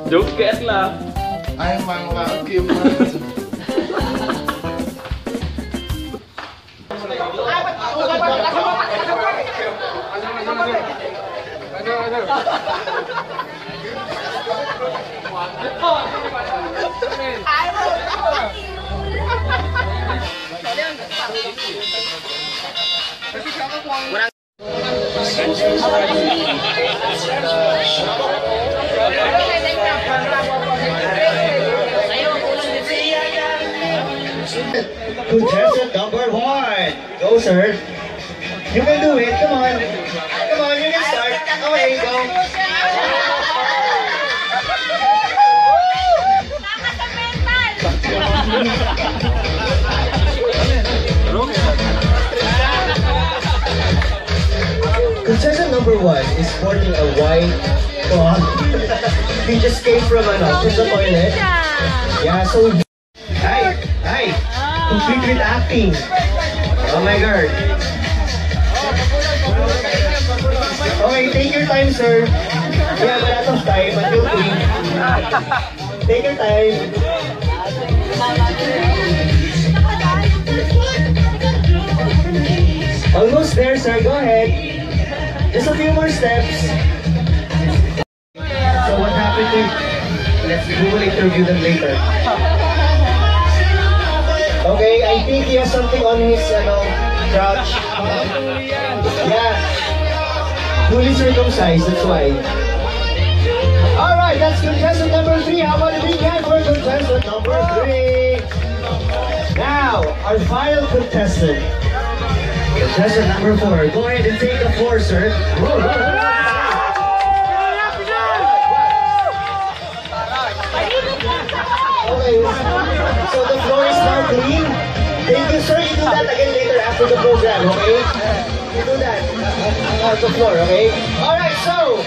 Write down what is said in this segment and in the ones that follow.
Don't get lah. Ay, mang Kim. Contestant number 1. Go, sir. You can do it. Come on. Come on, you can start. Okay, go. Contestant number 1 is sporting a white cloth. He just came from the toilet. Yeah, so Hi! Complete with acting. Oh my god. Okay, take your time, sir. We have a lot of time until 3. Take your time. Almost there, sir. Go ahead. Just a few more steps. So what happened to... We will interview them later. Okay, I think he has something on his crotch. Yeah. Fully circumcised, that's why. Alright, that's contestant number 3. How about a big hand for contestant number 3? Now, our final contestant. Contestant number 4. Go ahead and take the floor, sir. Okay, so the floor is now clean. Thank you, sir. You do that again later after the program, okay? You do that on the floor, okay? Alright, so...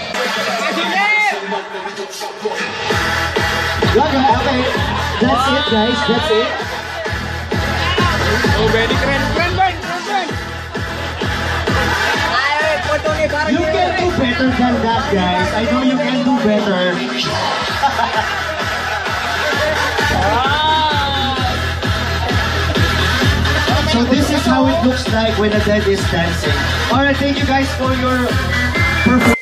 Okay, that's it, guys. That's it. Oh, very keren. You can do better than that, guys. I know you can do better. So this is how it looks like when a dead is dancing. Alright, thank you guys for your performance.